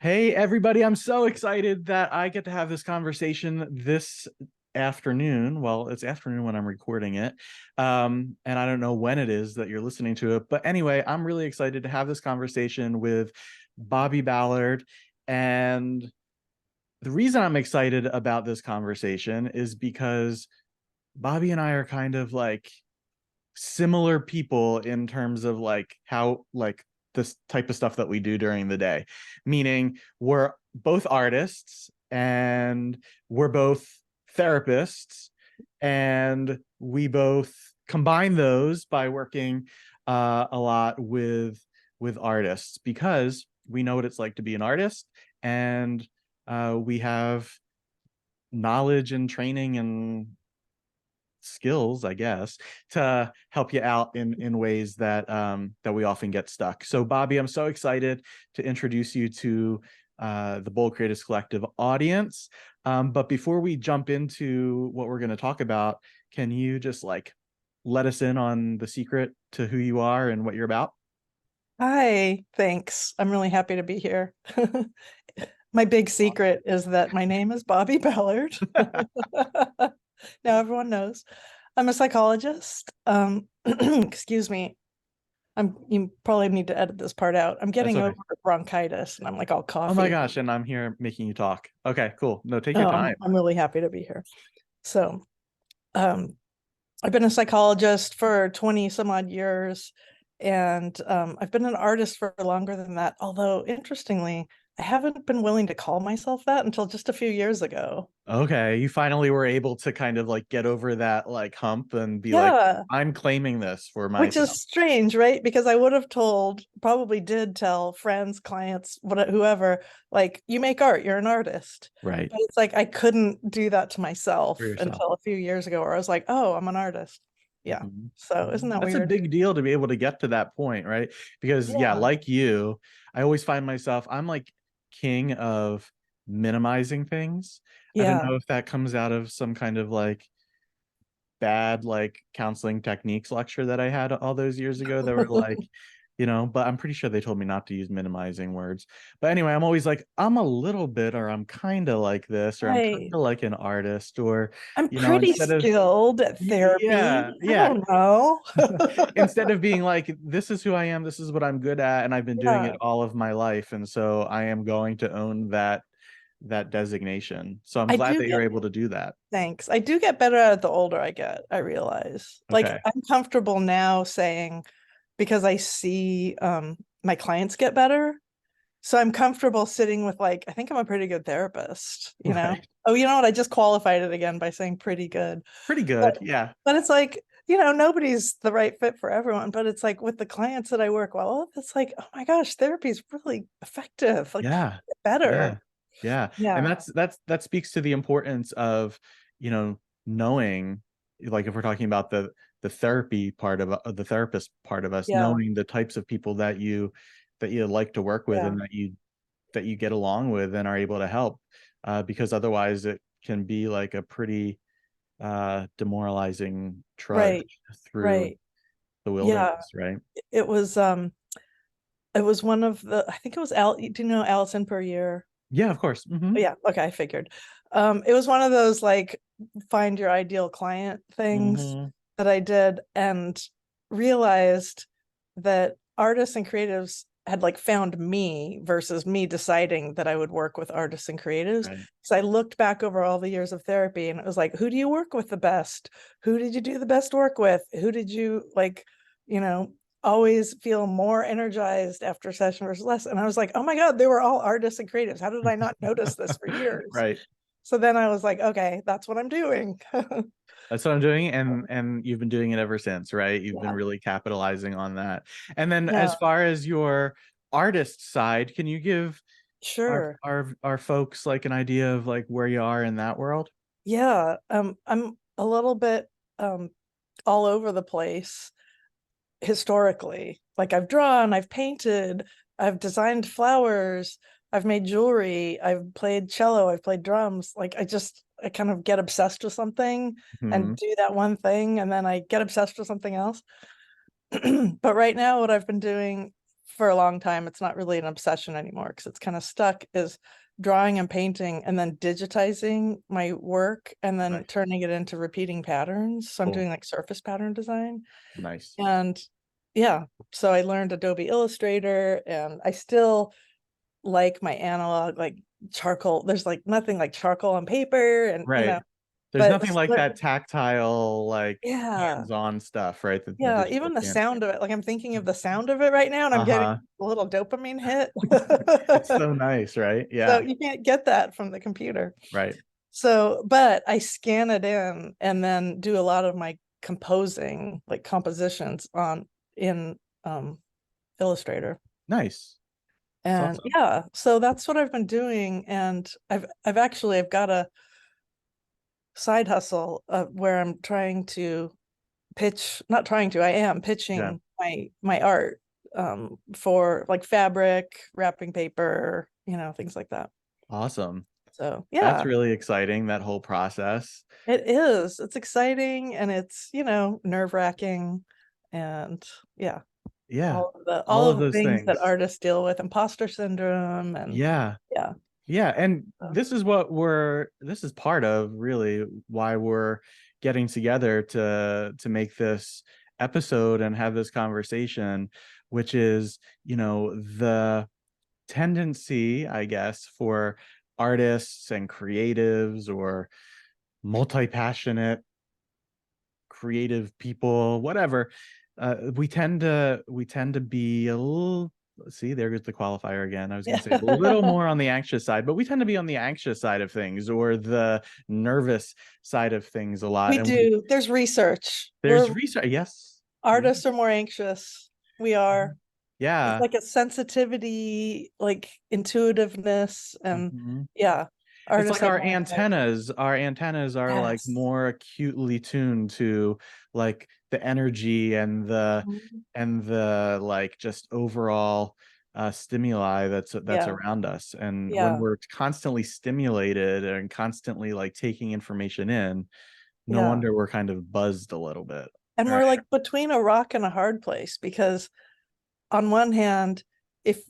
Hey, everybody. I'm so excited that I get to have this conversation this afternoon. Well, it's afternoon when I'm recording it. And I don't know when it is that you're listening to it. But anyway, I'm really excited to have this conversation with Bobbi Ballard. And the reason I'm excited about this conversation is because Bobbi and I are kind of like similar people in terms of like how like this type of stuff that we do during the day, meaning we're both artists and we're both therapists, and we both combine those by working a lot with artists because we know what it's like to be an artist, and we have knowledge and training and skills, I guess, to help you out in ways that that we often get stuck. So Bobbi, I'm so excited to introduce you to the Bold Creatives Collective audience. But before we jump into what we're going to talk about, can you just like let us in on the secret to who you are and what you're about? Hi, thanks. I'm really happy to be here. My big secret is that my name is Bobbi Ballard. Now everyone knows. I'm a psychologist. Excuse me. You probably need to edit this part out. I'm That's getting okay. over bronchitis and I'm like all Oh my coffee. gosh, and I'm here making you talk. Okay, cool. No, take your Oh, time. I'm really happy to be here. So, um, I've been a psychologist for 20 some odd years, and I've been an artist for longer than that. Although, interestingly, I haven't been willing to call myself that until just a few years ago. Okay, you finally were able to kind of like get over that like hump and be like, Yeah, I'm claiming this for which is myself. strange, right? Because I would have told, probably did tell friends, clients, whoever, like, you make art, you're an artist. Right. But it's like I couldn't do that to For myself yourself. until a few years ago, where I was like, oh, I'm an artist. Yeah. Mhm. So isn't Mhm. that That's a weird? big deal to be able to get to that point, right? Because yeah, Yeah. like you, I always find myself, I'm like king of minimizing things. I don't Yeah. know if that comes out of some kind of like bad like counseling techniques lecture that I had all those years ago that were like, but I'm pretty sure they told me not to use minimizing words. But anyway, I'm always like, I'm a little bit, or I'm kind of like this, or I'm kind Right. of like an artist, or, I'm pretty instead of, skilled at yeah, therapy. I yeah. don't know. Instead of being like, this is who I am, this is what I'm good at, and I've been doing it Yeah. all of my life, and so I am going to own that designation. So I'm I glad do that you're get able to do that. Thanks. I do get better at it the older I get, I realize. Like Okay. I'm comfortable now saying, because I see my clients get better. So I'm comfortable sitting with, like, I think I'm a pretty good therapist, you know? Right. Oh, you know what? I just qualified it again by saying pretty good. Pretty But good. Yeah. but it's like, nobody's the right fit for everyone. But it's like with the clients that I work well, it's like, oh my gosh, therapy is really effective. Like Yeah. Yeah. better. Yeah. And Yeah. that speaks to the importance of, knowing, like if we're talking about the therapy part of the therapist part of us, Yeah. knowing the types of people that you like to work with, Yeah. and that you get along with and are able to help, because otherwise it can be like a pretty demoralizing trudge Right. through Right. the Yeah. wilderness, right? It was it was one of the, I think it was Al, do you know Allison Per Year? Yeah, of course. Hmm. Yeah, okay, I figured. It was one of those like find your ideal client things Hmm. that I did, and realized that artists and creatives had like found me versus me deciding that I would work with artists and creatives. Right. So I looked back over all the years of therapy and it was like, who do you work with the best? Who did you do the best work with? Who did you like, you know, always feel more energized after a session versus less? And I was like, oh my God, they were all artists and creatives. How did I not notice this for years? Right. So then I was like, okay, that's what I'm doing. That's what I'm doing, and you've been doing it ever since, right? You've been Yeah. really capitalizing on that. And then as Yeah, far as your artist side, can you give our sure. our folks like an idea of like where you are in that world? Yeah. I'm a little bit um all over the place historically. Like I've drawn, I've painted, I've designed flowers, I've made jewelry, I've played cello, I've played drums. Like I kind of get obsessed with something and Hmm. do that one thing, and then I get obsessed with something else. But right now, what I've been doing for a long time, it's not really an obsession anymore because it's kind of stuck, is drawing and painting and then digitizing my work and then Right. turning it into repeating patterns. So I'm Cool. doing like surface pattern design. Nice. And yeah, so I learned Adobe Illustrator, and I still like my analog, like charcoal. There's like nothing like charcoal on paper, and Right. There's but nothing like that tactile, like yeah, hands-on stuff, right? The yeah, digital even the can. sound of it, like I'm thinking of the sound of it right now, and I'm getting Uh-huh. a little dopamine hit. It's so nice, right? So Yeah. you can't get that from the computer. Right. So, but I scan it in and then do a lot of my composing, like compositions on in Illustrator. Nice. It's And awesome. yeah, so that's what I've been doing. And I've got a side hustle where I'm trying to pitch, not trying to, I am Yeah. pitching my art for like fabric, wrapping paper, things like that. Awesome. So That's yeah, really exciting, that whole process. it is. It's exciting, and it's, nerve-wracking, and yeah, Yeah. all All of of the those things that things. artists deal with, imposter syndrome, and Yeah. yeah. Yeah, and So, this is part of really why we're getting together to make this episode and have this conversation, which is, the tendency, I guess, for artists and creatives or multi-passionate creative people, whatever, we tend to be a little, see, there goes the qualifier again. I was going yeah. to say a little more on the anxious side, but we tend to be on the anxious side of things or the nervous side of things a lot. We And we do. There's research. there's research. Yes. Yeah. Artists are more anxious. We are. It's Yeah. like a sensitivity, like intuitiveness, and Mhm. yeah, It's artists like have more anxiety. our antennas are like Yes. more acutely tuned to like the energy Mhm. and the like just overall stimuli that's Yeah. around us. And when Yeah. we're constantly stimulated and constantly like taking information in, no Yeah. wonder we're kind of buzzed a little bit. And Right. we're like between a rock and a hard place, because on one hand, if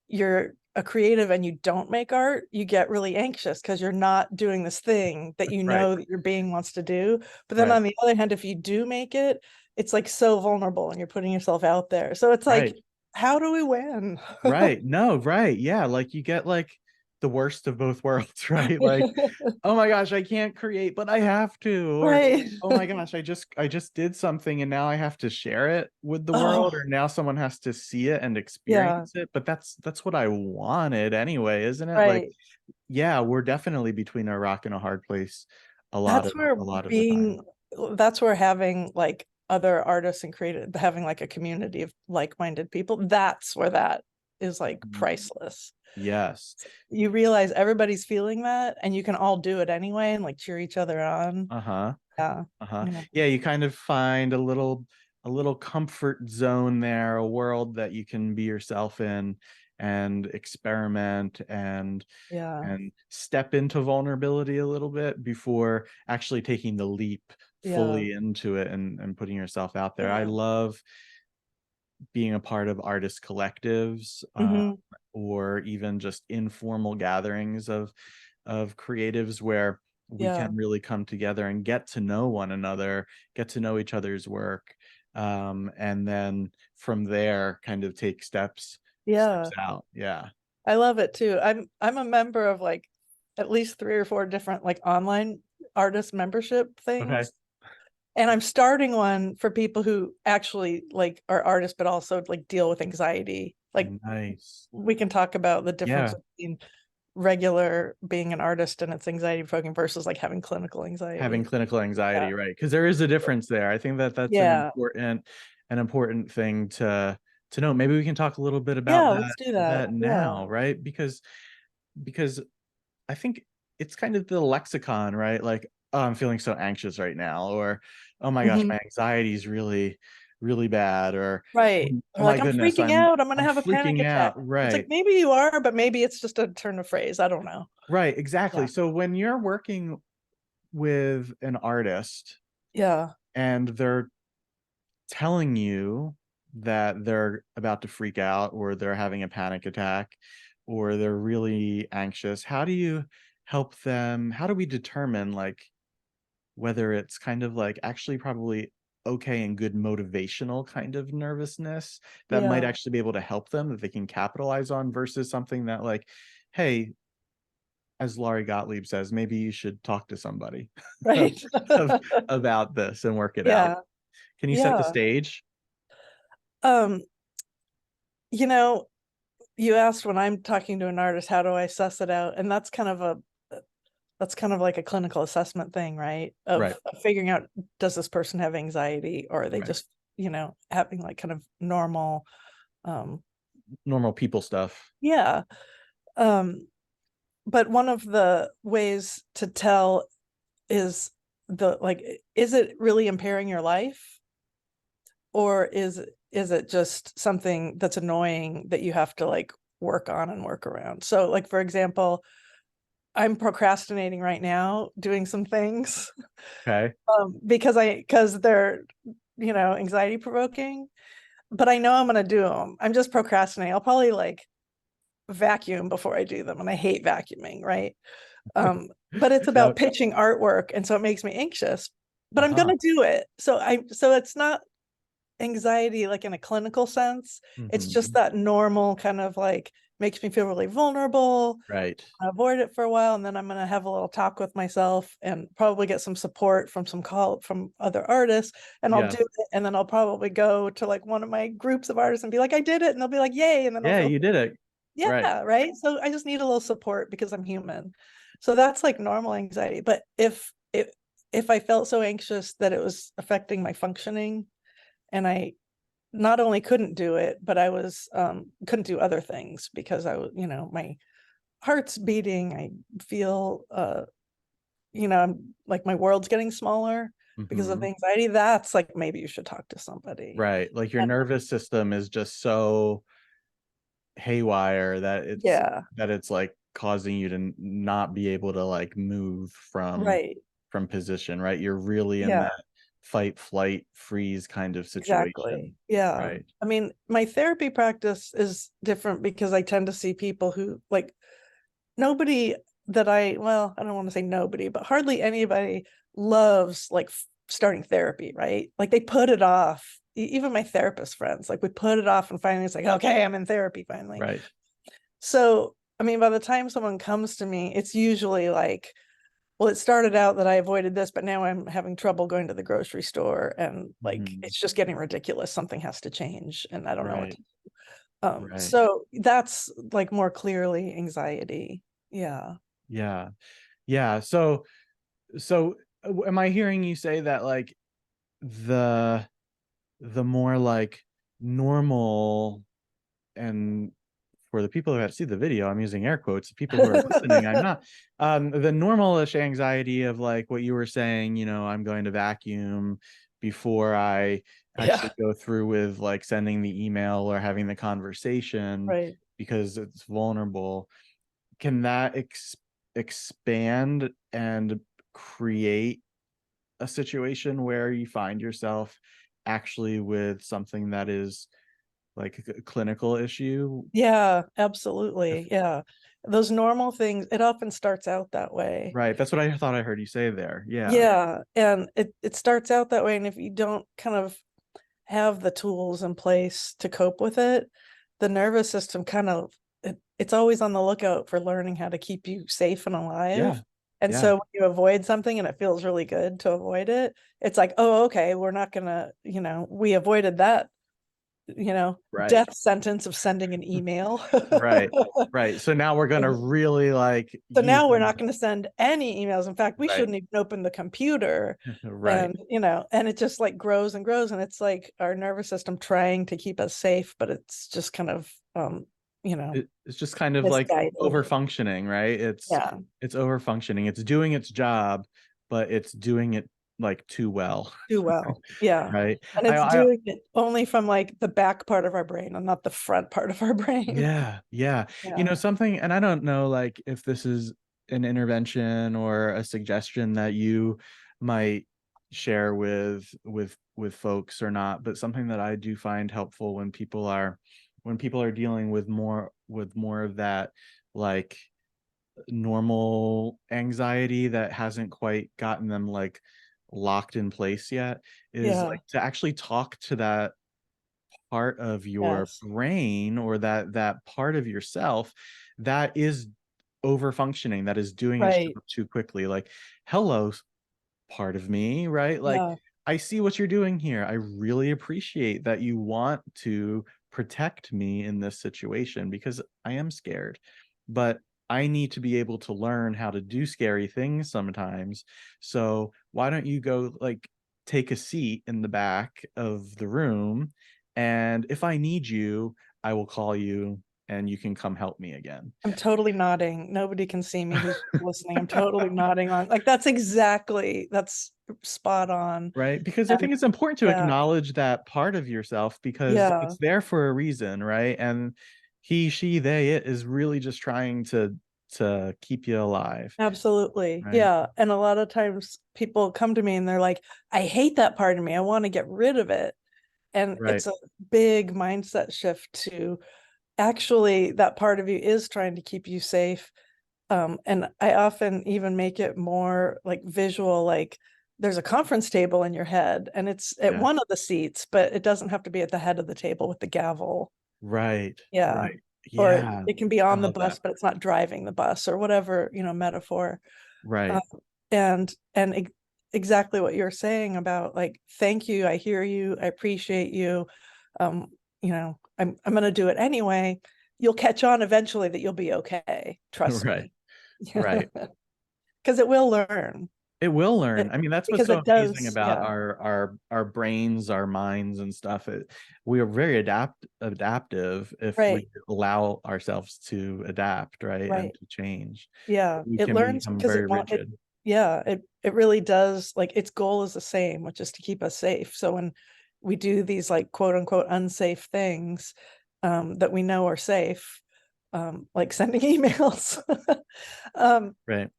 you're a creative and you don't make art, you get really anxious because you're not doing this thing that Right. that your being wants to do. But then Right. on the other hand, if you do make it, it's like so vulnerable and you're putting yourself out there. So it's like, Right. how do we win? Right. No, right. Yeah. Like you get like the worst of both worlds, right? Like, oh my gosh, I can't create, but I have to. Or, Right. oh my gosh, I just did something and now I have to share it with the world, Oh, or now someone has to see it and yeah. experience it. But that's what I wanted anyway, isn't it? Like, Right. yeah, we're definitely between a rock and a hard place That's where a lot of the time. being, that's where having like other artists and creative, having like a community of like-minded people, that's where that is like Mhm. priceless. Yes. You realize everybody's feeling that, and you can all do it anyway and like cheer each other on. Uh-huh. Yeah. Uh-huh. You know. Yeah, you kind of find a little comfort zone there, a world that you can be yourself in and experiment Yeah. and step into vulnerability a little bit before actually taking the leap Yeah. fully into it and putting yourself out there. I Yeah. love being a part of artist collectives, Hmm. or even just informal gatherings of creatives where we Yeah. can really come together and get to know one another, get to know each other's work, and then from there kind of take steps Yeah. out. Yeah. I love it too. I'm a member of like at least 3 or 4 different like online artist membership Okay. things. And I'm starting one for people who actually like are artists, but also like deal with anxiety. Like Nice. we can talk about the difference Yeah. between regular being an artist and its anxiety provoking versus like having clinical Having anxiety. clinical Yeah. anxiety, right? Because there is a difference there. I think that that's Yeah. an important thing to know. Maybe we can talk a little bit about Yeah, let's that do that. Yeah. now, right? Because I think it's kind of the lexicon, right? Like, oh, I'm feeling so anxious right now, or oh my gosh, Mhm. my anxiety is really, really bad, or Right. oh Or my like, I'm goodness, freaking I'm out. I'm gonna I'm have a panic freaking attack. out. It's like Right. maybe you are, but maybe it's just a turn of phrase. I don't know. Right, exactly. Yeah. So when you're working with an artist Yeah. and they're telling you that they're about to freak out, or they're having a panic attack, or they're really anxious, how do you help them? How do we determine like whether it's kind of like actually probably okay and good motivational kind of nervousness that might Yeah, actually be able to help them, that they can capitalize on, versus something that like, hey, as Laurie Gottlieb says, maybe you should talk to somebody right. of, about this and work it out. Yeah, Can you set the yeah. stage? Um, you know, you asked when I'm talking to an artist, how do I suss it out? And that's kind of like a clinical assessment thing, right? Right, Of figuring out, does this person have anxiety, or are they right. just, having like kind of normal, um, Normal people stuff. yeah. Um, but one of the ways to tell is is it really impairing your life? Or is it just something that's annoying that you have to like work on and work around? So like, for example, I'm procrastinating right now doing some things Okay. because they're, anxiety provoking, but I know I'm going to do them. I'm just procrastinating. I'll probably like vacuum before I do them, and I hate vacuuming, right? But it's about Yep. pitching artwork, and so it makes me anxious, but I'm going Uh-huh. to do it. So it's not anxiety like in a clinical sense. It's just Hmm. that normal kind of like makes me feel really vulnerable. Right. I avoid it for a while, and then I'm going to have a little talk with myself and probably get some support from some call from other artists, and I'll Yeah. do it, and then I'll probably go to like one of my groups of artists and be like, I did it, and they'll be like, yay, and then I'll Yeah, feel, you did it. Right. yeah, right. So I just need a little support because I'm human. So that's like normal anxiety. But if I felt so anxious that it was affecting my functioning, and I not only couldn't do it, but I was couldn't do other things because I was, my heart's beating. I feel I'm like my world's getting smaller because of Hmm. the anxiety. That's like, maybe you should talk to somebody. Right. Like your And nervous system is just so haywire that yeah, it's like causing you to not be able to like move right. from position, right? You're really in Yeah, that fight, flight, freeze kind of exactly. situation. Yeah. Right. I mean, my therapy practice is different because I tend to see people who like nobody well, I don't want to say nobody, but hardly anybody loves like starting therapy, right? Like they put it off. Even my therapist friends, like we put it off, and finally it's like, okay, I'm in therapy finally. Right. So, I mean, by the time someone comes to me, it's usually like, well, it started out that I avoided this, but now I'm having trouble going to the grocery store, and like Mhm. it's just getting ridiculous. Something has to change, and I don't know what Right. to. Right. So that's like more clearly anxiety. Yeah. Yeah. Yeah. Am I hearing you say that like the more like normal, and for the people who have see the video, I'm using air quotes. The people who are listening, I'm not. The normalish anxiety of like what you were saying, I'm going to vacuum before I Yeah. actually go through with like sending the email or having the conversation Right. because it's vulnerable. Can that expand and create a situation where you find yourself actually with something that is like a clinical issue? Yeah, If absolutely. Yeah. Those normal things, it often starts out that way. Right, that's what I thought I heard you say there. Yeah. Yeah. And it starts out that way. And if you don't kind of have the tools in place to cope with it, the nervous system kind of it's always on the lookout for learning how to keep you safe and alive. Yeah. And Yeah. so when you avoid something and it feels really good to avoid it, it's like, oh, okay, we're not gonna, we avoided that, Right. death sentence of sending an email. Right. Right. So now we're gonna really like So use now we're them. not going to send any emails. In fact, we Right. shouldn't even open the computer. Right. And, and it just like grows and grows. And it's like our nervous system trying to keep us safe, but it's just kind of, you know, It's just kind of like misguided. over functioning, right? Yeah, It's over functioning. It's doing its job, but it's doing it like too well. do well. Yeah. Right. And it's I doing it only from like the back part of our brain and not the front part of our brain. Yeah, yeah. Yeah. Something, and I don't know like if this is an intervention or a suggestion that you might share with folks or not, but something that I do find helpful when people are dealing with more of that like normal anxiety that hasn't quite gotten them like locked in place yet, is Yeah. like to actually talk to that part of your Yes. brain, or that part of yourself that is over functioning, that is doing its Right. job too quickly. Like, hello, part of me, right? Like, Yeah. I see what you're doing here. I really appreciate that you want to protect me in this situation because I am scared. But I need to be able to learn how to do scary things sometimes. So why don't you go like take a seat in the back of the room, and if I need you, I will call you and you can come help me again. I'm totally nodding. Nobody can see me who's listening. I'm totally nodding on, like, that's spot on. Right? Because I And think it's important to yeah, acknowledge that part of yourself because yeah, it's there for a reason, right? And he, she, they, it is really just trying to keep you alive, absolutely. right? Yeah. And a lot of times people come to me and they're like, I hate that part of me. I want to get rid of it. And Right. it's a big mindset shift to actually that part of you is trying to keep you safe. And I often even make it more like visual, like there's a conference table in your head and it's at Yeah. one of the seats, but it doesn't have to be at the head of the table with the gavel. Right. Yeah. Right. Or Yeah. it can be I on the love that. bus, but it's not driving the bus or whatever, metaphor. Um, Right. and exactly what you're saying about like, thank you, I hear you, I appreciate you. Um, I'm gonna do it anyway. You'll catch on eventually that you'll be okay. Trust Right. me. Right. Because it will learn. It will learn. It, I mean, that's what's because so it amazing does, about yeah. our brains, our minds and stuff. We are very adaptive if we Right, allow ourselves to adapt, right? And right. to change. Yeah. We It can learns become because very it want it, rigid. yeah, it really does. Like its goal is the same, which is to keep us safe. So when we do these like quote unquote unsafe things that we know are safe, like sending emails, um, Right.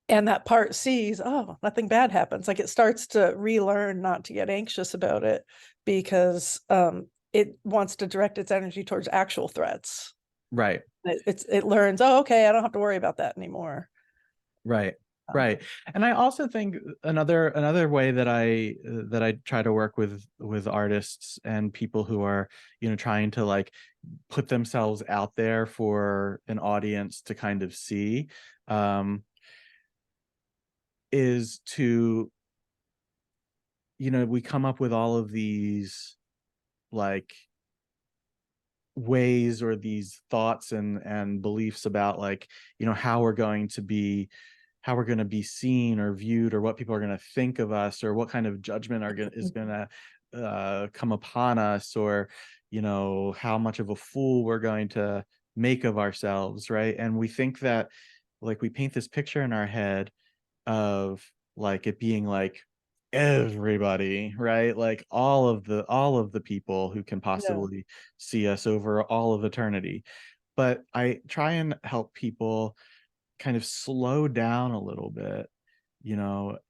and that part sees, oh, nothing bad happens. Like it starts to relearn not to get anxious about it because it wants to direct its energy towards actual threats. Right. It learns, oh, okay, I don't have to worry about that anymore. Right. Um, Right. And I also think another way that I try to work with artists and people who are, trying to like put themselves out there for an audience to kind of see, um, is to, we come up with all of these like ways or these thoughts and beliefs about like, how we're going to be seen or viewed, or what people are going to think of us, or what kind of judgment is going to come upon us, or how much of a fool we're going to make of ourselves, right? And we think that like we paint this picture in our head of like it being like everybody, right? Like all of the people who can yeah, possibly see us over all of eternity. But I try and help people kind of slow down a little bit,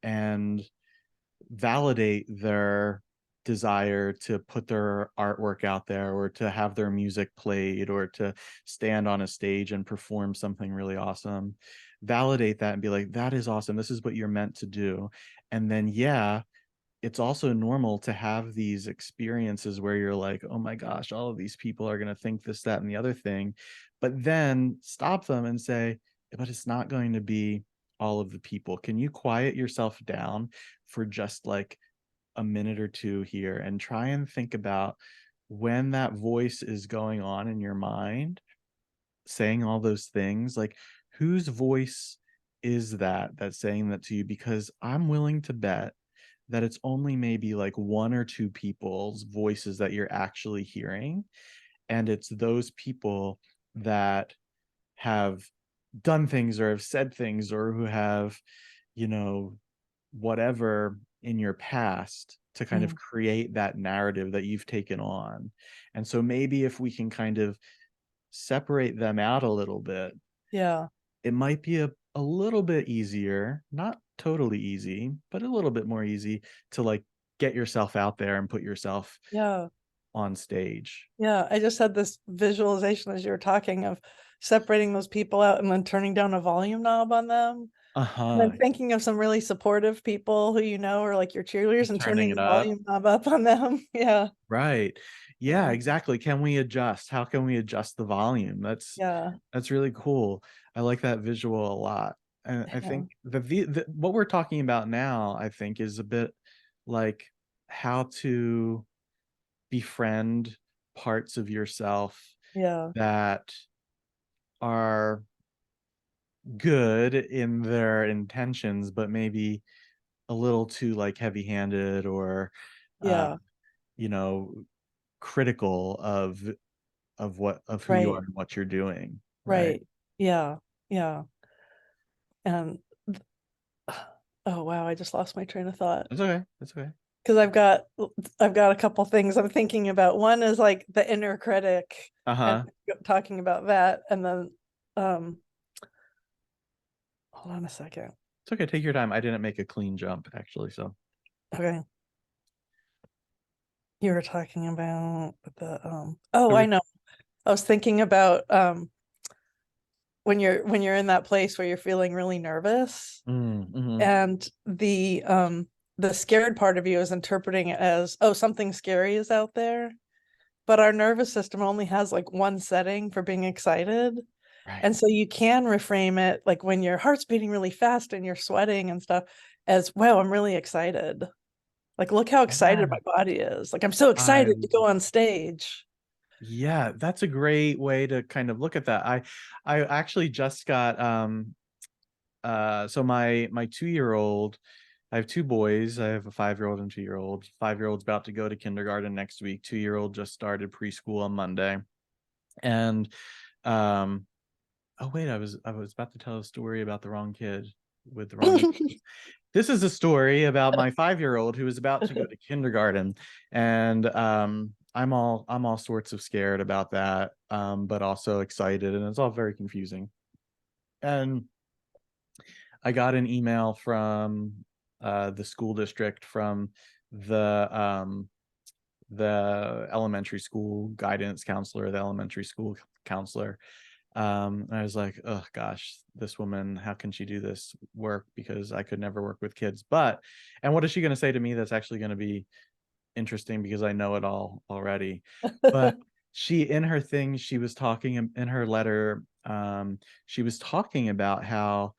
and validate their desire to put their artwork out there, or to have their music played, or to stand on a stage and perform something really awesome. Validate that and be like, that is awesome. This is what you're meant to do. And then, yeah, it's also normal to have these experiences where you're like, oh my gosh, all of these people are going to think this, that, and the other thing. But then stop them and say, but it's not going to be all of the people. Can you quiet yourself down for just like a minute or two here and try and think about when that voice is going on in your mind, saying all those things, like whose voice is that that's saying that to you? Because I'm willing to bet that it's only maybe like one or two people's voices that you're actually hearing. And it's those people that have done things or have said things or who have, you know, whatever in your past to kind of mm, create that narrative that you've taken on. And so maybe if we can kind of separate them out a little bit, yeah, it might be a a little bit easier, not totally easy, but a little bit more easy to like get yourself out there and put yourself Yeah. on stage. Yeah. I just had this visualization as you were talking of separating those people out and then turning down a volume knob on them. And Uh-huh. then thinking of some really supportive people who you know are like your cheerleaders and Turning turning it the up. volume knob up on them. Yeah. Right. Yeah, Yeah. exactly. Can we adjust? How can we adjust the volume? Yeah. That's really cool. I like that visual a lot. And I Yeah. think the what we're talking about now, I think, is a bit like how to befriend parts of yourself Yeah. that are good in their intentions, but maybe a little too like heavy-handed or uh, Yeah. you know, critical of who you are Right. and what you're doing, right? Right. Yeah. Yeah. And oh wow, I just lost my train of thought. That's okay. That's okay. Because I've got a couple things I'm thinking about. One is like the inner critic and Uh-huh. talking about that. And then um hold on a second. It's okay. Take your time. I didn't make a clean jump actually, so Okay. You were talking about the oh, I okay. know. I was thinking about when you're in that place where you're feeling really nervous Mm-hmm. and the scared part of you is interpreting it as, oh, something scary is out there. But our nervous system only has like one setting for being excited. Right. And so you can reframe it like when your heart's beating really fast and you're sweating and stuff as, wow, I'm really excited. Like, look how excited Yeah. my body is. Like, I'm so excited to I'm go on stage. Yeah, that's a great way to kind of look at that. I actually just got so my 2-year-old, I have two boys. I have a 5-year-old and 2-year-old. 5-year-old's about to go to kindergarten next week. 2-year-old just started preschool on Monday. And um oh wait, I was about to tell a story about the wrong kid with the wrong age. This is a story about my 5-year-old who is about to go to kindergarten, and I'm all sorts of scared about that, but also excited, and it's all very confusing. And I got an email from the school district from the um, the elementary school guidance counselor, the elementary school counselor. And I was like, oh gosh, this woman, how can she do this work? Because I could never work with kids. And what is she going to say to me that's actually going to be interesting because I know it all already? But in her thing, she was talking in her letter, she was talking about how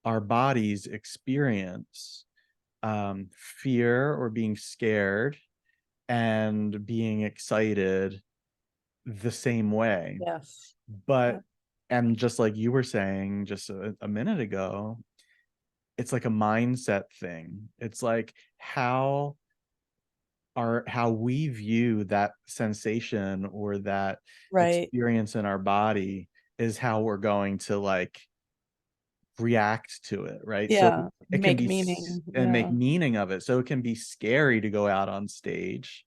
our bodies experience fear or being scared and being excited the same way. Yes. But and just like you were saying just a minute ago, it's like a mindset thing. It's like how we view that sensation or that Right. experience in our body is how we're going to like react to it, right? So Yeah. it can Make be meaning. and make Yeah. meaning of it. So it can be scary to go out on stage,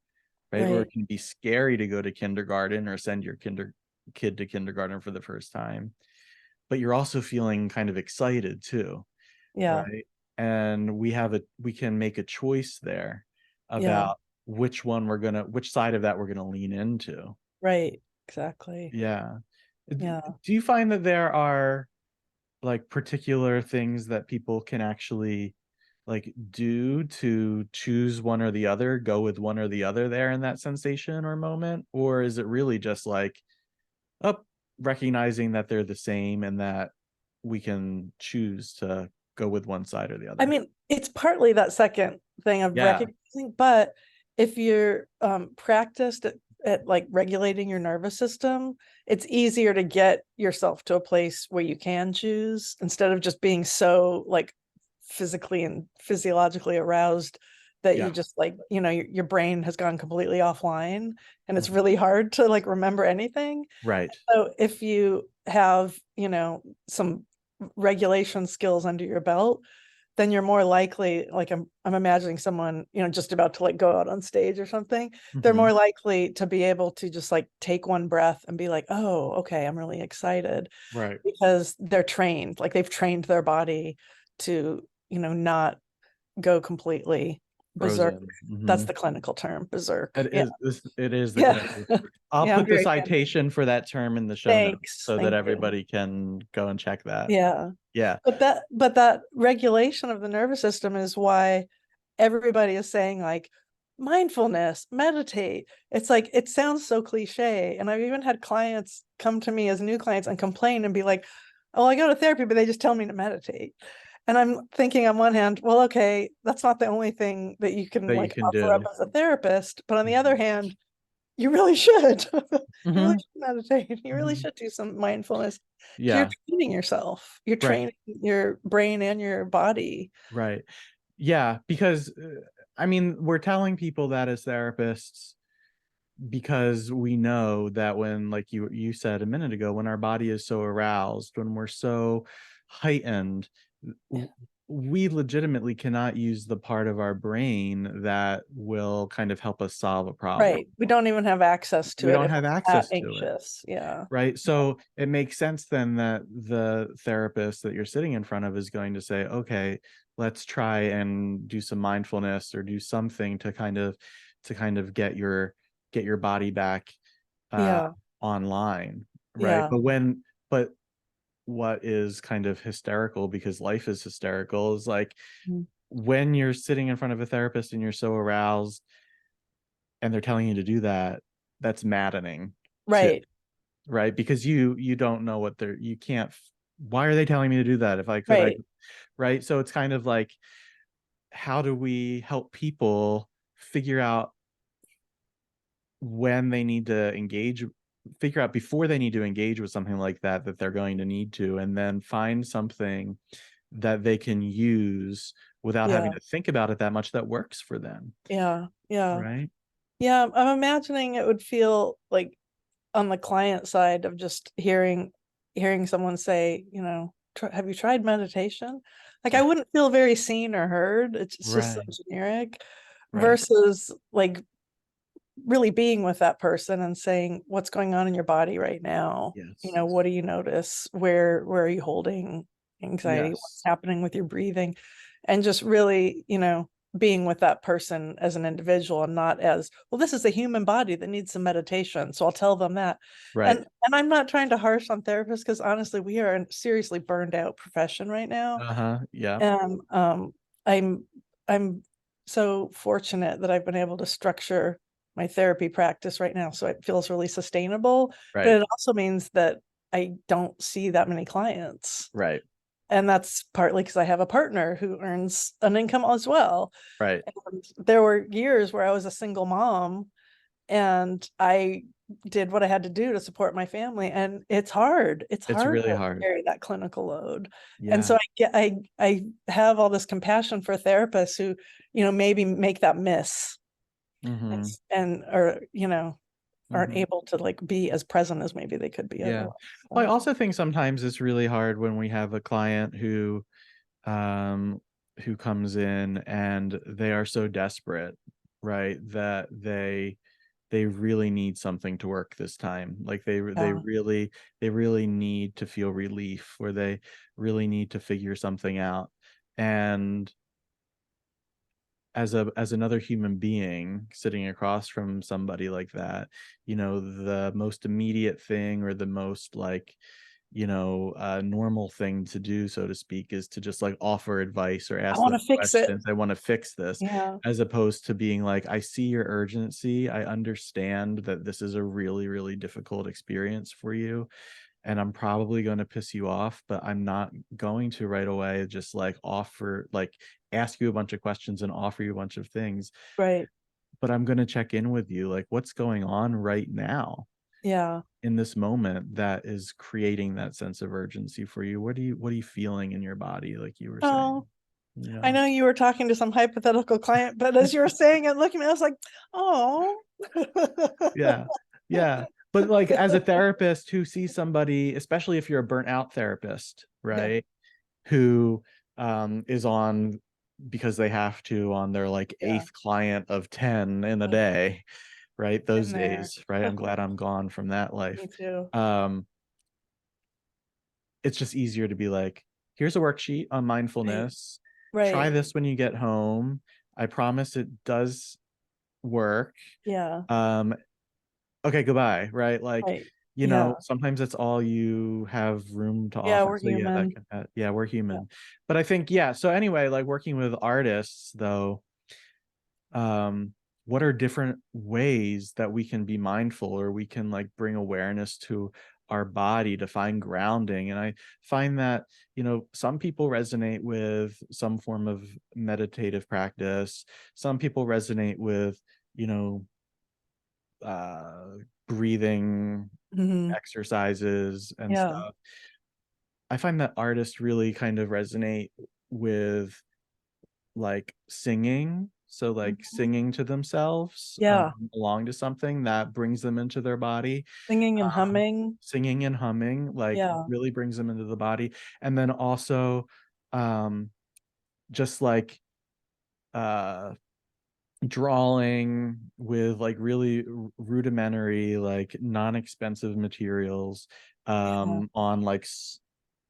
right? Or it Right. can be scary to go to kindergarten or send your kid to kindergarten for the first time. But you're also feeling kind of excited too, Yeah. right? And we can make a choice there Yeah. about which side of that we're gonna lean into. Right. Exactly. Yeah. Yeah. Do you find that there are like particular things that people can actually like do to choose one or the other, go with one or the other there in that sensation or moment? Or is it really just like up recognizing that they're the same and that we can choose to go with one side or the I other? mean, it's partly that second thing of Yeah. recognizing, but if you're practiced at like regulating your nervous system, it's easier to get yourself to a place where you can choose instead of just being so like physically and physiologically aroused that you Yeah. just like, your brain has gone completely offline and it's Mhm. really hard to like remember anything. Right. So if you have, some regulation skills under your belt, then you're more likely, like I'm imagining someone, just about to like go out on stage or something. They're Mhm. more likely to be able to just like take one breath and be like, oh, okay, I'm really excited, Right. because they're trained, like they've trained their body to, not go completely berserk. Frozen. That's Mhm. the clinical term, berserk. It Yeah. is it is the Yeah. clinical. I'll Yeah, I'm put the very happy. citation for that term in the show notes Thanks. so that Thank you. everybody can go and check that. Yeah. Yeah. But that regulation of the nervous system is why everybody is saying like mindfulness, meditate. It's like, it sounds so cliche. And I've even had clients come to me as new clients and complain and be like, oh, I go to therapy, but they just tell me to meditate. And I'm thinking on one hand, well, okay, that's not the only thing that you can That you like can offer up do. as a therapist. But on the other Mhm. hand, you really should. You really Mhm. should meditate. You really Mhm. should do some mindfulness. You're Yeah. training yourself. You're Right. training your brain and your body. Right. Yeah, because I mean, we're telling people that as therapists because we know that when, like you said a minute ago, when our body is so aroused, when we're so heightened, Yeah. we legitimately cannot use the part of our brain that will kind of help us solve a problem. Right. We don't even have access We to it don't if have we're that access to it. anxious. Yeah. Right. Yeah. So it makes sense then that the therapist that you're sitting in front of is going to say, okay, let's try and do some mindfulness or do something to kind of get your body back uh Yeah. online. Right. Yeah. But what is kind of hysterical, because life is hysterical, is like Mm. when you're sitting in front of a therapist and you're so aroused and they're telling you to do that, that's maddening too. Right. Right, because you don't know what they're, you can't, why are they telling me to do that if I could, I, Right. right? So it's kind of like, how do we help people figure out when they need to engage, figure out before they need to engage with something like that that they're going to need to, and then find something that they can use without having Yeah. to think about it that much, that works for them. Yeah. Yeah. Right. Yeah. I'm imagining it would feel like on the client side of just hearing someone say, have you tried meditation? Like I wouldn't feel very seen or heard. It's just so Right. generic Right. versus like really being with that person and saying what's going on in your body right now. Yes. What do you notice? Where are you holding anxiety? What's Yes. happening with your breathing? And just really, being with that person as an individual and not as, well, this is a human body that needs some meditation, so I'll tell them that. and Right. and I'm not trying to harsh on therapists, because honestly we are a seriously burned out profession right now. Uh-huh. Yeah. And I'm so fortunate that I've been able to structure my therapy practice right now so it feels really sustainable. But Right. it also means that I don't see that many clients. Right. And that's partly because I have a partner who earns an income as well. Right. And there were years where I was a single mom and I did what I had to do to support my family. And it's hard. It's It's hard really to hard. carry that clinical load. And Yeah. so I have all this compassion for therapists who, maybe make that miss Mm-hmm. and or, aren't Mm-hmm. able to like be as present as maybe they could be Yeah. otherwise. Well, I So, also think sometimes it's really hard when we have a client um who comes in and they are so desperate, right, that they really need something to work this time. Like yeah, they really need to feel relief, or they really need to figure something out. And as another human being sitting across from somebody like that, the most immediate thing, or the most like, normal thing to do, so to speak, is to just like offer advice or I ask want those to fix it. questions. I want to fix this, Yeah, as opposed to being like, I see your urgency, I understand that this is a really, really difficult experience for you, and I'm probably going to piss you off, but I'm not going to right away just like offer, like ask you a bunch of questions and offer you a bunch of things, right. but I'm going to check in with you, like what's going on right now Yeah. in this moment that is creating that sense of urgency for you. What are you feeling in your body, like you were saying, Oh, you I know? know you were talking to some hypothetical client, but as you were saying it, looking at me, I was like, oh. Yeah. Yeah. But like as a therapist who sees somebody, especially if you're a burnt out therapist, Yeah. right? Who is on because they have to on their like Yeah. eighth client of 10 in a Oh, day, right? Those been there. days, right? I'm glad I'm gone from that life. Me too. Um, it's just easier to be like, here's a worksheet on Right. mindfulness. Try Right. this when you get home. I promise it does work. Yeah. Um, okay, goodbye, right? Like, Right. Yeah. sometimes that's all you have room to Yeah, offer. we're So yeah, that human. can, yeah, we're Yeah. human. But I think, yeah, so anyway, like working with artists though, um, what are different ways that we can be mindful or we can like bring awareness to our body to find grounding? And I find that, some people resonate with some form of meditative practice. Some people resonate with, you know, uh, breathing Hmm. exercises and Yeah. stuff. I find that artists really kind of resonate with like singing. So like Mhm. singing to themselves Yeah. along to something that brings them into their body. Singing and Um, humming. Singing and humming like Yeah. really brings them into the body. And then also um, just like uh, drawing with like really rudimentary like non-expensive materials Yeah. on like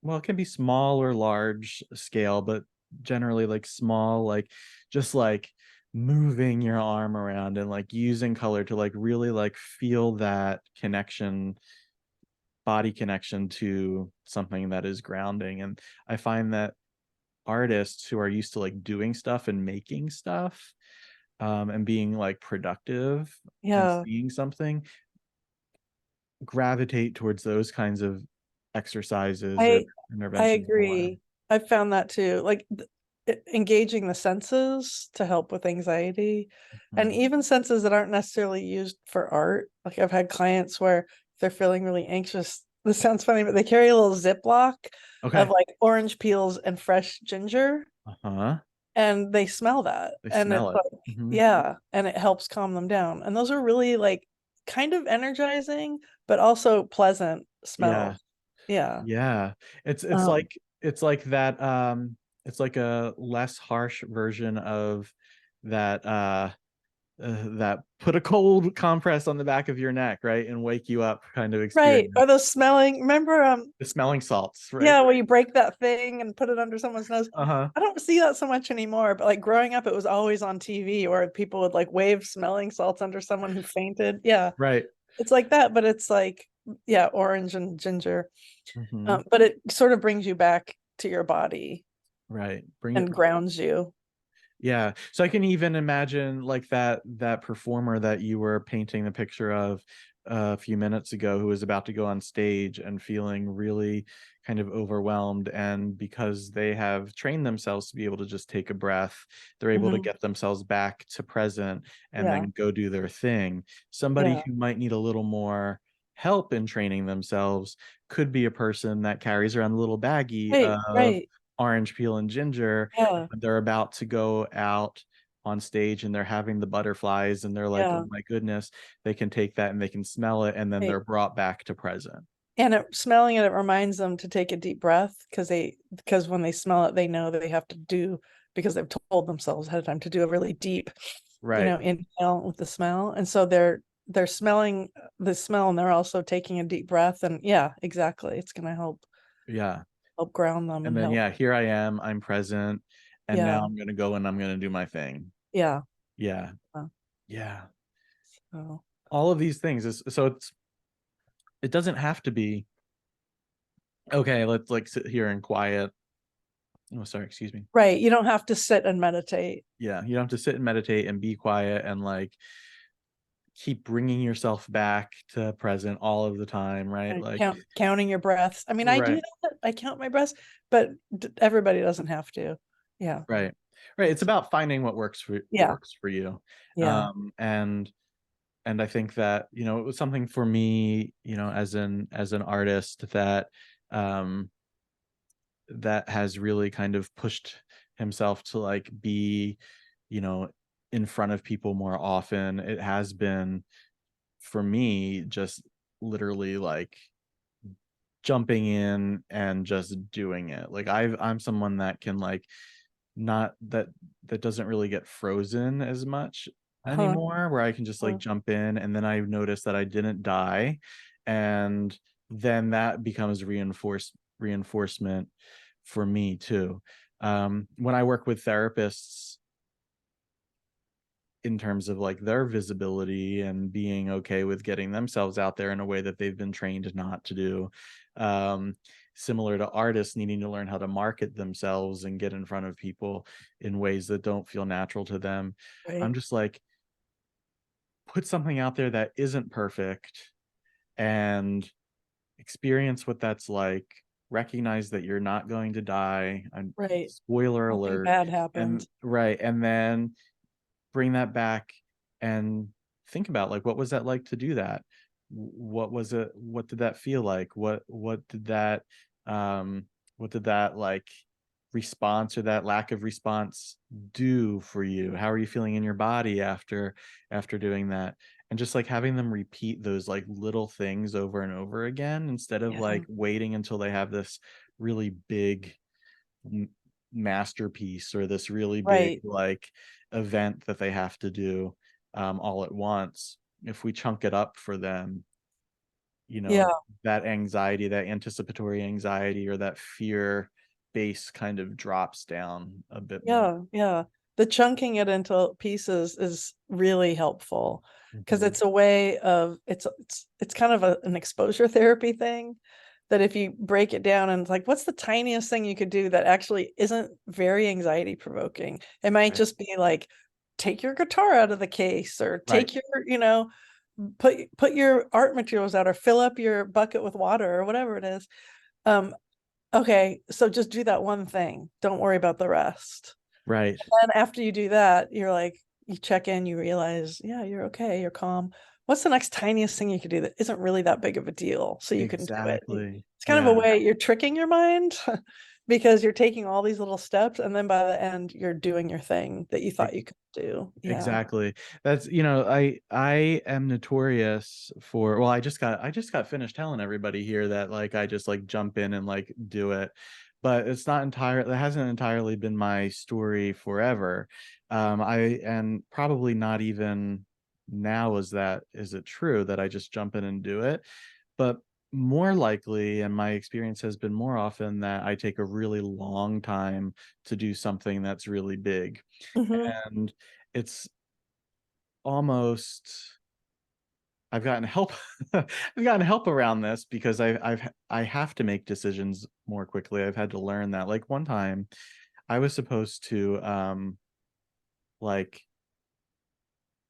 well, it can be small or large scale, but generally like small, like just like moving your arm around and like using color to like really like feel that connection, body connection to something that is grounding. And I find that artists who are used to like doing stuff and making stuff, and being like productive and Yeah. seeing something, gravitate towards those kinds of exercises or I I interventions more. agree. I've found that too. Like engaging the senses to help with anxiety, and Mhm. even senses that aren't necessarily used for art. Like I've had clients where they're feeling really anxious. This sounds funny, but they carry a little Ziploc of Okay. like orange peels and fresh ginger, Uh-huh. and they smell that. They And it's smell it. like, Hmm. yeah, and it helps calm them down. And those are really like kind of energizing, but also pleasant Yeah. smells. Yeah. Yeah. It's Um, like that it's like a less harsh version of that that put a cold compress on the back of your neck, right? And wake you up kind of right. experience. Or those smelling, remember, The smelling salts, right? yeah, where you break that thing and put it under someone's nose. Uh-huh. I don't see that so much anymore, but like growing up, it was always on TV where people would like wave smelling salts under someone who fainted. Yeah, Right. it's like that, but it's like, yeah, orange and ginger. Hmm. But it sort of brings you back to your body Right. Bring it. and grounds you. Yeah. So I can even imagine like that performer that you were painting the picture of a few minutes ago who was about to go on stage and feeling really kind of overwhelmed, and because they have trained themselves to be able to just take a breath, they're able to Hmm. get themselves back to present and Yeah, then go do their thing. Somebody yeah, who might need a little more help in training themselves could be a person that carries around a little baggie right, of right, orange peel and ginger, and yeah, when they're about to go out on stage and they're having the butterflies and they're like, oh yeah, my goodness, they can take that and they can smell it and then right. they're brought back to present. And smelling it, it reminds them to take a deep breath because when they smell it, they know that they have to do because they've told themselves ahead of time to do a really deep, Right. inhale with the smell. And so they're smelling the smell and they're also taking a deep breath. And yeah, exactly. It's gonna Yeah. help ground them And and then help. yeah, here I am, I'm present, and now Yeah, I'm gonna go and I'm gonna do my thing. yeah. Yeah. uh, Yeah. So All of these things is so it doesn't have to be okay, let's like sit here in quiet. Oh, sorry, excuse me. right. You don't have to sit and meditate. Yeah, you don't have to sit and meditate and be quiet and like keep bringing yourself back to present all of the time, right? And Like, counting your breaths. I mean, I do right, that. I count my breaths, but everybody doesn't have to. Yeah. right, right. It's about finding what Yeah. works for you. Yeah. And I think that, it was something for me, as an artist that um that has really kind of pushed himself to like be, you know, in front of people more often. It has been for me just literally like jumping in and just doing it. Like I'm someone that can like not that doesn't really get frozen as much Huh. anymore, where I can just like Huh. jump in, and then I notice that I didn't die, and then that becomes reinforcement for me too. When I work with therapists in terms of like their visibility and being okay with getting themselves out there in a way that they've been trained not to do, um, similar to artists needing to learn how to market themselves and get in front of people in ways that don't feel natural to them. Right. I'm just like, put something out there that isn't perfect and experience what that's like. Recognize that you're not going to die. And Right. spoiler Nothing alert. bad And happened. right. And then bring that back and think about like, what was that like to do that? What was it? What did that feel like? Um what did that like response or that lack of response do for you? How are you feeling in your body after doing that? And just like having them repeat those like little things over and over again, instead of Yeah. like waiting until they have this really big masterpiece or this really big Right. like event that they have to do all at once. If we chunk it up for them, you Yeah. know, that anxiety, that anticipatory anxiety or that fear base kind of drops down a bit more. Yeah. Yeah. The chunking it into pieces is really helpful because Mhm. it's a way of it's kind of an exposure therapy thing that if you break it down and it's like, what's the tiniest thing you could do that actually isn't very anxiety provoking? It might Right. just be like, take your guitar out of the case or Right. take your, put your art materials out or fill up your bucket with water or whatever it is. Um, okay, so just do that one thing. Don't worry about the rest. Right. And after you do that, you're like, you check in, you realize, yeah, you're okay, you're calm. What's the next tiniest thing you could do that isn't really that big of a deal? So you can do it. Exactly. It's kind of a Yeah. way you're tricking your mind because you're taking all these little steps, and then by the end, you're doing your thing that you thought you could do. Yeah. Exactly. That's, I am notorious for, well, I just got finished telling everybody here that like I just like jump in and like do it. But it's not entire that hasn't entirely been my story forever. I and probably not even now is it true that I just jump in and do it. But more likely, and my experience has been more often, that I take a really long time to do something that's really big. Hmm. And it's almost I've gotten help I've gotten help around this because I have to make decisions more quickly. I've had to learn that. Like one time I was supposed to like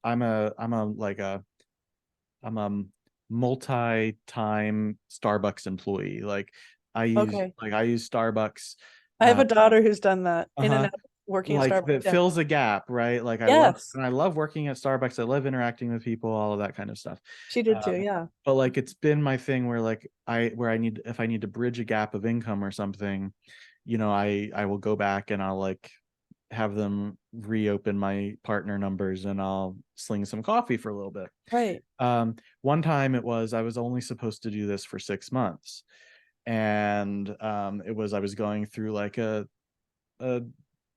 I'm a like a I'm a multi-time Starbucks employee. Okay. I use Starbucks. I have uh, a daughter who's done that in and uh-huh out, working at like Starbucks. that Yeah. fills a gap, right? Like Yes, I love working at Starbucks. I love interacting with people, all of that kind of stuff. she did too. Yeah. But like it's been my thing where like where I need if I need to bridge a gap of income or something, I will go back and I'll like have them reopen my partner numbers and I'll sling some coffee for a little bit. Right. One time I was only supposed to do this for 6 months, and I was going through like a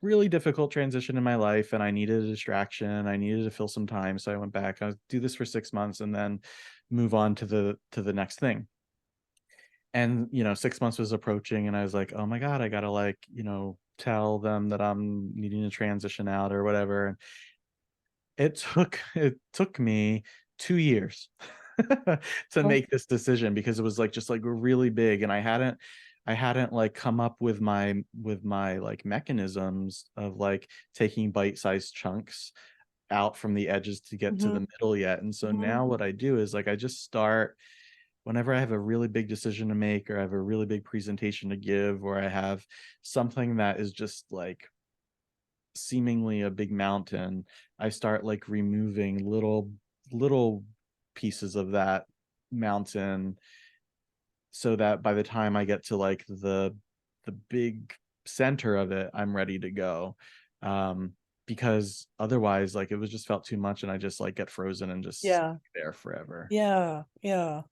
really difficult transition in my life, and I needed a distraction. I needed to fill some time, so I went back. I would do this for 6 months and then move on to the next thing. And 6 months was approaching, and I was like, oh my god, I gotta like tell them that I'm needing to transition out or whatever. And it took me 2 years to Oh. make this decision, because it was like just like really big, and I hadn't like come up with my like mechanisms of like taking bite-sized chunks out from the edges to get to Hmm. the middle yet. And so Hmm. now what I do is like I just start whenever I have a really big decision to make, or I have a really big presentation to give, or I have something that is just like seemingly a big mountain, I start like removing little pieces of that mountain, so that by the time I get to like the big center of it, I'm ready to go. Um, because otherwise, like it was just felt too much, and I just like get frozen and just stuck Yeah. there forever. Yeah. Yeah.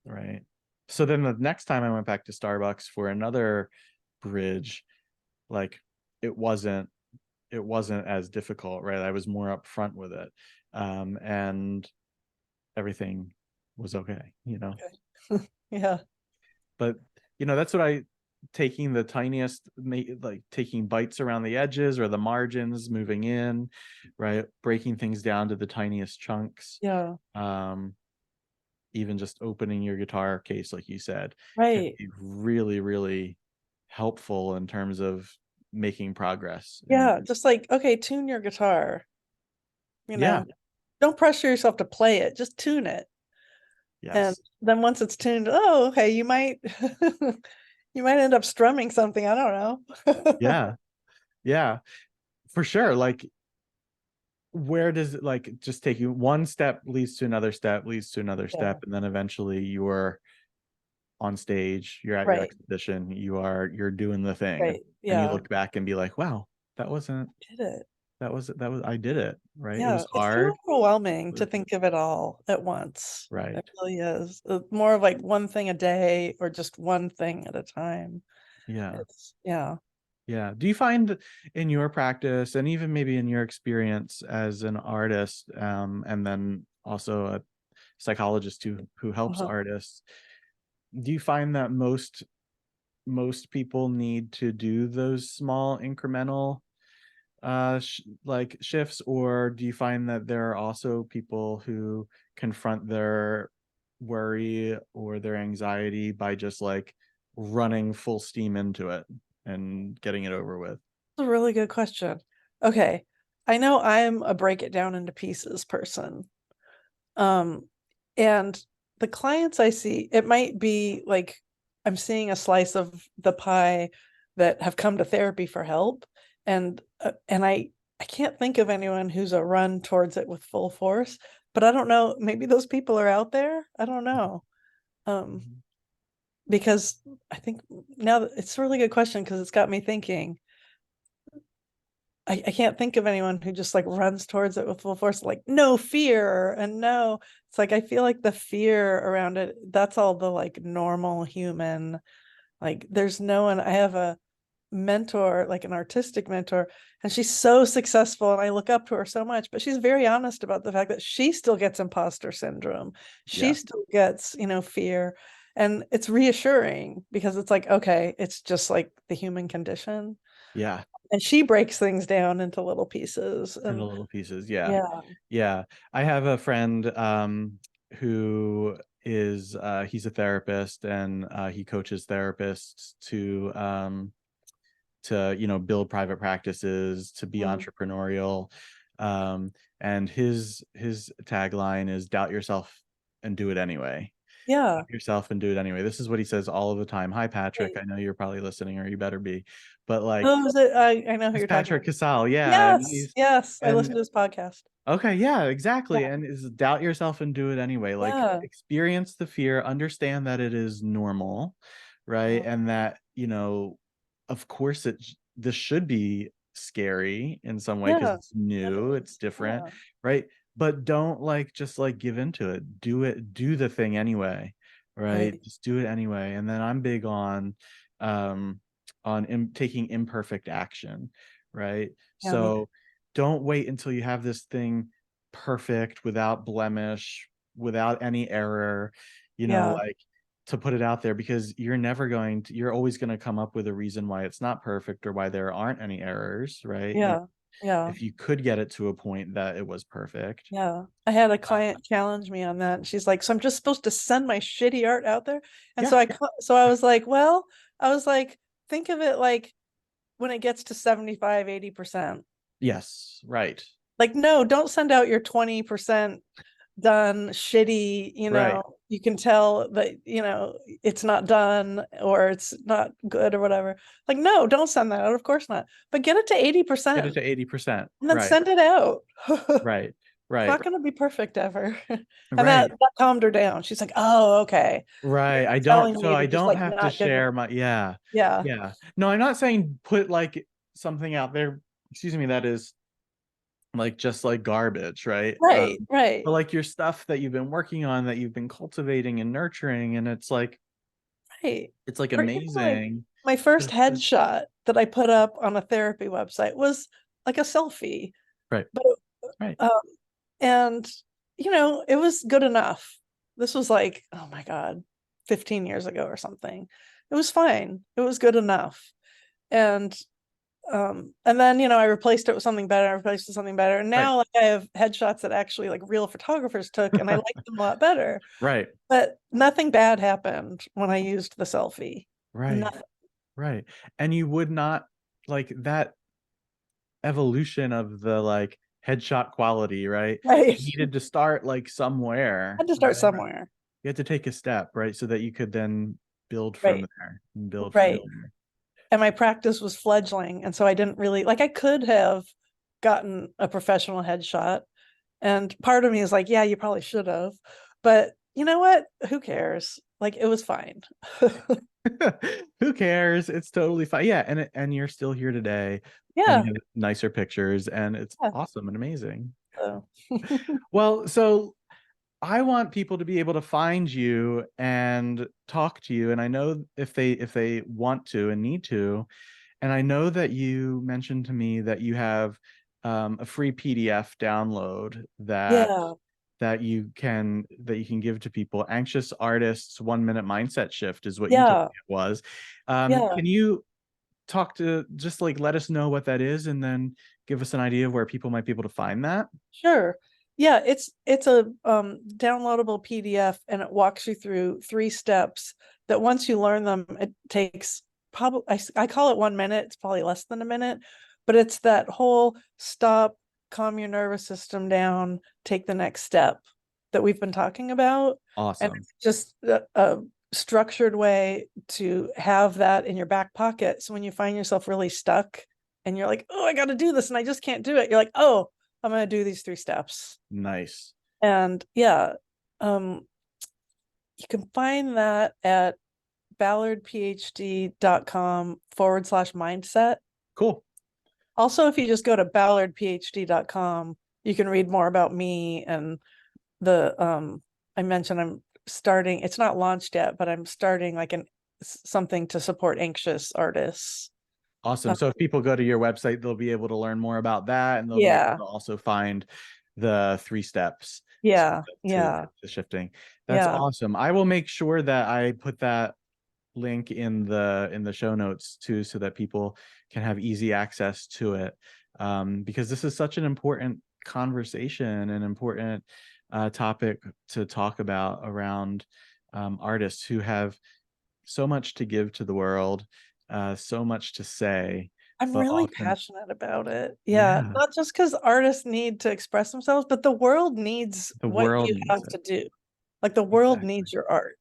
Right. So then the next time I went back to Starbucks for another bridge, like it wasn't it wasn't as difficult, right? I was more upfront with it. And everything was okay, you know. Okay. Yeah. But that's what I taking the tiniest, like taking bites around the edges or the margins, moving in, right? Breaking things down to the tiniest chunks. Yeah. Um, even just opening your guitar case, like you said, can Right. be really, really helpful in terms of making progress. And Yeah. Just like, okay, tune your guitar, you yeah, know, don't pressure yourself to play it, just tune it. And yes, then once it's tuned, oh, okay, you might you might end up strumming something. I don't know. yeah, yeah, for sure. Like, where does it, like, just taking one step leads to another step, leads to another Yeah. step, and then eventually you're on stage, you're at your Right. exhibition, you're doing the thing, Right. and you Yeah. look back and be like, wow, that wasn't Did it. that was I did it, right? It Yeah. was It's kind hard. of overwhelming to But think of it all at once. right. It really is. It's more of like one thing a day or just one thing at a time. Yeah. It's yeah. Yeah. Do you find in your practice and even maybe in your experience as an artist, and then also a psychologist who helps Uh-huh. artists, do you find that most people need to do those small incremental like shifts, or do you find that there are also people who confront their worry or their anxiety by just like running full steam into it and getting it over with? That's a really good question. Okay. I know I'm a break it down into pieces person. Um, and the clients I see, it might be like I'm seeing a slice of the pie that have come to therapy for help, and I can't think of anyone who's a run towards it with full force. But I don't know. Maybe those people are out there. I don't know. Um, Mhm. because I think now it's a really good question because it's got me thinking. I can't think of anyone who just like runs towards it with full force, like no fear and no. It's like I feel like the fear around it, that's all the like normal human. Like there's no one. I have a mentor, like an artistic mentor, and she's so successful and I look up to her so much, but she's very honest about the fact that she still gets imposter syndrome. She Yeah. still gets, fear. And it's reassuring because it's like, okay, it's just like the human condition. Yeah. And she breaks things down into little pieces. Into And little pieces. Yeah. yeah. Yeah. I have a friend who is he's a therapist, and he coaches therapists to build private practices, to be Mm. entrepreneurial. And his tagline is doubt yourself and do it anyway. Yeah. Doubt yourself and do it anyway. This is what he says all of the time. Hi Patrick, Right. I know you're probably listening, or you better be. But like, Oh, is it? I know who it's you're talking Patrick about. Casal, yeah. And Yes. he's Yes. I and listened to his podcast. okay, yeah, exactly. Yeah. And is doubt yourself and do it anyway. Like, Yeah. experience the fear, understand that it is normal, right? Yeah. And that, of course this should be scary in some way because Yeah. it's It new, it's is. different, Yeah. right? But don't like just like give into it. Do the thing anyway, right? Right. Just do it anyway. And then I'm big um taking imperfect action, right? Yeah. Me. So don't wait until you have this thing perfect, without blemish, without any error, Yeah. like, to put it out there, because you're always going to come up with a reason why it's not perfect or why there aren't any errors, right? Yeah. Yeah. If you could get it to a point that it was perfect. Yeah. I had a uh, client challenge me on that. And she's like, so I'm just supposed to send my shitty art out there. And yeah, so I was like, well, I was like, think of it like when it gets to 75, 80%. yes, right, Like, no, don't send out your 20% done shitty, right. you can tell that, it's not done or it's not good or whatever. Like, no, don't send that out. Of course not. But get it to Get it 80% to 80%, and then right, send it out. It's right, right, not going to be perfect ever. And right. that calmed her down. She's like, oh, okay. Right. You're I don't, telling so me I to just don't like have to not give it. share my, yeah. Yeah. Yeah. No, I'm not saying put like something out there, excuse me, that is like just like garbage, right? Right. But Right. like your stuff that you've been working on, that you've been cultivating and nurturing, and it's like, Right. It's like For example, like amazing. my first Just- headshot that I put up on a therapy website was like a selfie, right, but right, um, and it was good enough. This was like, oh my God, 15 years ago or something. It was fine. It was good enough. And and then I replaced it with something better, I replaced it with something better. And right, now like I have headshots that actually like real photographers took and I like them a lot better. right, But nothing bad happened when I used the selfie. right, Nothing. right. And you would not like that evolution of the like headshot quality, right? Right. You needed to start like I somewhere. had to start somewhere. You had to take a step, right? So that you could then build from Right. there and build from Right. there. And my practice was fledgling. And so I didn't really like I could have gotten a professional headshot. And part of me is like, yeah, you probably should have. But you know what? Who cares? Like it was fine. Who cares? It's totally fine. Yeah, and you're still here today and Yeah. you have nicer pictures and it's Yeah. awesome and amazing. So Well, so I want people to be able to find you and talk to you. And I know if they want to and need to, and I know that you mentioned to me that you have a free PDF download yeah. that you can give to people. Anxious Artists 1 Minute Mindset Shift is what you told Yeah. me it was. Yeah. Can you talk to just like let us know what that is and then give us an idea of where people might be able to find that? Sure. Yeah, it's a downloadable PDF and it walks you through 3 steps that once you learn them, it takes probably I call it 1 minute, it's probably less than a minute, but it's that whole stop, calm your nervous system down, take the next step that we've been talking about. And Awesome. it's just a structured way to have that in your back pocket. So when you find yourself really stuck and you're like, oh, I got to do this and I just can't do it, you're like, oh, I'm going to do these 3 steps. Nice. And yeah, um, you can find that at ballardphd.com/mindset. Cool. Also, if you just go to ballardphd.com, you can read more about me and the I mentioned I'm starting, it's not launched yet, but I'm starting like something to support anxious artists. Awesome. So if people go to your website, they'll be able to learn more about that and they'll be able Yeah. to also find the 3 steps Yeah. to, Yeah. to shifting. That's Yeah. awesome. I will make sure that I put that link in the show notes too, so that people can have easy access to it. Because this is such an important conversation, an important topic to talk about around artists who have so much to give to the world, so much to say, I'm but really often, passionate about it. Yeah, yeah, not just because artists need to express themselves, but the world needs the what world you needs have it. to do. Like the world Exactly. needs your art.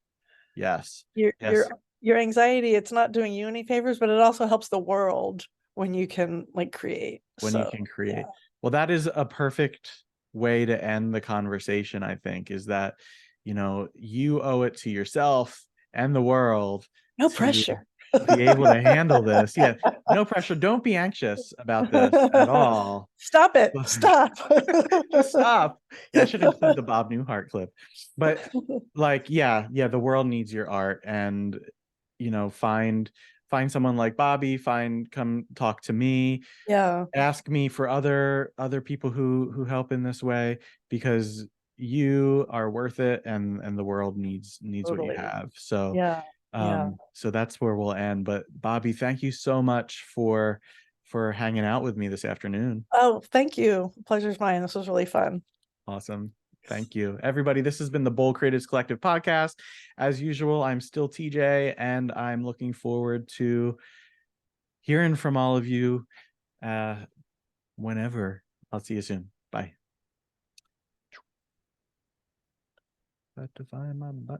Yes. Your Yes. your anxiety, it's not doing you any favors, but it also helps the world when you can like create. When you So can yeah. create. Well, that is a perfect way to end the conversation, I think, is that, you owe it to yourself and the world No to pressure. be able to handle this. Yeah, no pressure. Don't be anxious about this at all. Stop it. Stop. Just stop. Yeah, I should include the Bob Newhart clip. But like, yeah, the world needs your art and find someone like Bobbi, come talk to me, Yeah, ask me for other people who help in this way, because you are worth it and the world needs what you totally. have. So Yeah. Yeah. so that's where we'll end. But Bobbi, thank you so much for hanging out with me this afternoon. Oh, thank you. Pleasure's mine. This was really fun. Awesome. Thank you, everybody. This has been the Bold Creatives Collective podcast. As usual, I'm still TJ, and I'm looking forward to hearing from all of you uh, whenever. I'll see you soon. Bye. Got to find my button.